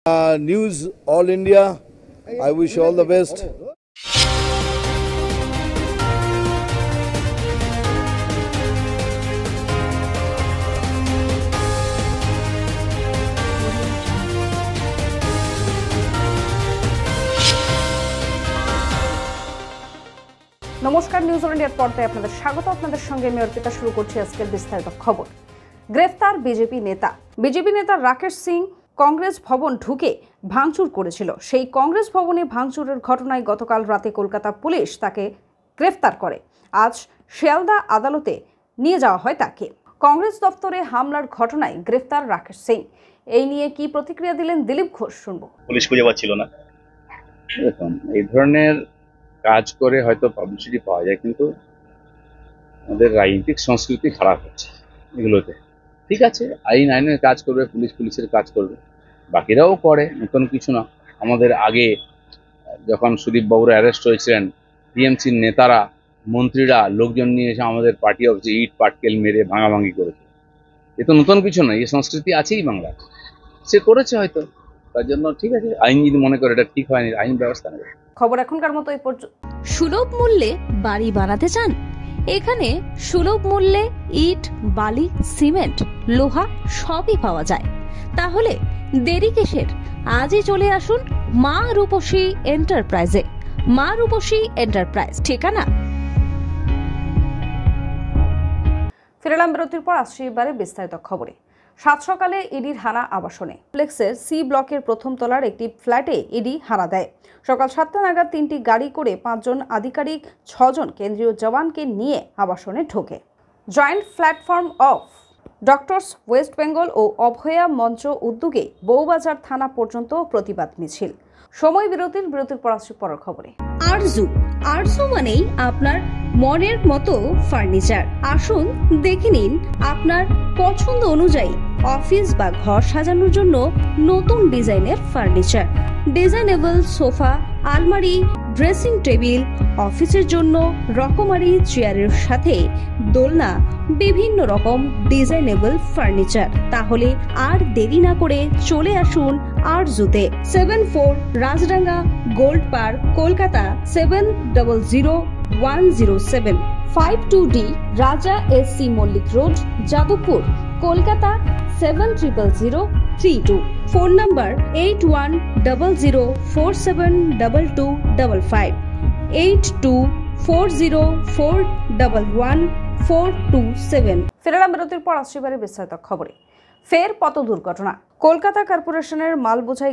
News All India, I wish all the best. নমস্কার, news all ইন্ডিয়ার পর্দায় আপনাদের স্বাগত। আপনাদের সঙ্গে আমি অর্পিতা। শুরু করছি আজকের বিস্তারিত খবর। গ্রেফতার বিজেপি নেতা রাকেশ সিং কংগ্রেস ভবন ঢুকে ভাঙচুর করেছিল। সেই কংগ্রেস ভবনে ভাঙচুরের ঘটনায় গতকাল রাতে কলকাতা পুলিশ তাকে গ্রেফতার করে। আজ শিয়ালদা আদালতে নিয়ে যাওয়া হয় তাকে। কংগ্রেস দফতরে হামলার ঘটনায় গ্রেফতার রাকেশ সিং। এই নিয়ে কি প্রতিক্রিয়া দিলেন দিলীপ ঘোষ, শুনবো। পুলিশ খুঁজে পাচ্ছিল না। দেখুন, এই ধরনের কাজ করে হয়তো পাবলিসিটি পাওয়া যায়, কিন্তু আমাদের রাজনৈতিক সংস্কৃতি খারাপ হচ্ছে এগুলোতে। ঠিক আছে, আইনের কাজ করবে, পুলিশের কাজ করবে, বাকিরাও করে, নতুন কিছু না। আমাদের আগে যখন সুদীপ বাবুরা অ্যারেস্ট হয়েছিলেন, টিএমসির নেতারা, মন্ত্রীরা লোকজন নিয়ে এসে আমাদের পার্টি অফিসে ইট পাটকেল মেরে ভাঙাভাঙি করেছে। এ তো নতুন কিছু নয়, এই সংস্কৃতি আছেই বাংলার। সে করেছে হয়তো, তার জন্য ঠিক আছে, আইন যদি মনে করে এটা ঠিক হয়নি, আইন ব্যবস্থা নেবে। খবর এখনকার মতো এই পর্যন্ত। সুলভ মূল্যে বাড়ি বানাতে চান? এখানে সুলভ মূল্যে ইট, বালি, সিমেন্ট, লোহা সবই পাওয়া যায়। তাহলে দেরি কিসের? আজই চলে আসুন মা রূপসী এন্টারপ্রাইজে। মা রূপসী এন্টারপ্রাইজ, ঠিকানা। ফিরলাম বিরতির পর, আসছি এবারে বিস্তারিত খবরে। সাত সকালে ইডির হানা আবাসনে। কমপ্লেক্সের সি ব্লকের প্রথম তলার একটি ফ্ল্যাটে ইডি হানা দেয়। সকাল 7টা নাগাদ 3টি গাড়ি করে 5 জন আধিকারিক 6 জন কেন্দ্রীয় জওয়ানকে নিয়ে আবাসনে ঢোকে। Joint Platform of Doctors West Bengal ও অভয়া মঞ্চ উদ্যোগে বউবাজার থানা পর্যন্ত প্রতিবাদ মিছিল। সময় বিরতির পর আসছি পরের খবরে। আরজু মানেই আপনার মনের মতো ফার্নিচার। আসুন দেখে নিন আপনার পছন্দ অনুযায়ী অফিস বা ঘর সাজানোর জন্য নতুন ডিজাইনের ফার্নিচার। ডিজাইনেবল সোফা, আলমারি, ড্রেসিং টেবিল, অফিসের জন্য রকমারি চেয়ারের সাথে দোলনা, বিভিন্ন রকম ডিজাইনেবল ফার্নিচার। তাহলে আর দেরি না করে চলে আসুন আরজুতে। 74 Rajdanga gold park, Kolkata 700107। 52D Raja SC Mallick road, Jadavpur, Kolkata 700032। Phone number 8100472255, 8240411427। ফিরলাম বিরতির পর, আসছি এবারে বিস্তারিত খবরে। ফের পথ দুর্ঘটনা। কলকাতা কর্পোরেশনের মাল বোঝাই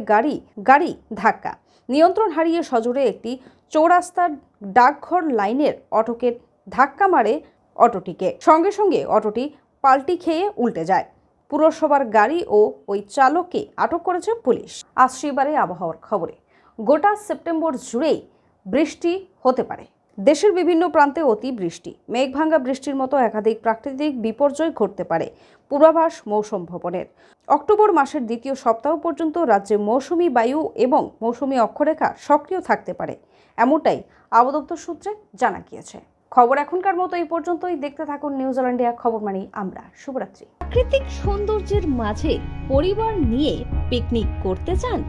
গাড়ি ধাক্কা। নিয়ন্ত্রণ হারিয়ে সজোরে একটি চৌরাস্তার ডাকঘর লাইনের অটোকে ধাক্কা মারে অটোটিকে। সঙ্গে সঙ্গে অটোটি পাল্টি খেয়ে উল্টে যায়। পুরসভার গাড়ি ও ওই চালককে আটক করেছে পুলিশ। আসছি এবারে আবহাওয়ার খবরে। গোটা সেপ্টেম্বর জুড়েই বৃষ্টি হতে পারে। দেশের বিভিন্ন প্রান্তে অতি বৃষ্টি, মেঘভাঙ্গা বৃষ্টির মতো একাধিক প্রাকৃতিক বিপর্যয় ঘটতে পারে। পূর্বাভাস মৌসুম ভবনের। অক্টোবর মাসের দ্বিতীয় সপ্তাহ পর্যন্ত রাজ্যে মৌসুমী বায়ু এবং মৌসুমী অক্ষরেখা সক্রিয় থাকতে পারে, এমনটাই আবহাওয়া দপ্তর সূত্রে জানা গিয়েছে। খবর এখনকার মতো এই পর্যন্তই। দেখতে থাকুন নিউজ অল ইন্ডিয়া, খবর মানেই আমরা। শুভরাত্রি। প্রাকৃতিক সৌন্দর্যের মাঝে পরিবার নিয়ে পিকনিক করতে চান?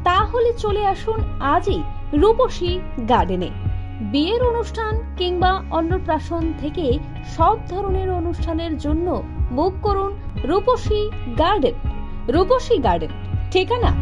তাহলে চলে আসুন আজই রূপসী গার্ডেনে। বিয়ের অনুষ্ঠান কিংবা অন্নপ্রাশন থেকে সব ধরনের অনুষ্ঠানের জন্য বুক করুন রূপসী গার্ডেন। রূপসী গার্ডেন, ঠিকানা।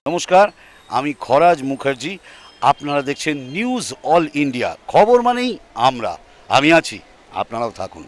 নমস্কার, আমি খরাজ মুখার্জি। আপনারা দেখছেন নিউজ অল ইন্ডিয়া, খবর মানেই আমরা। আমি আছি, আপনারাও থাকুন।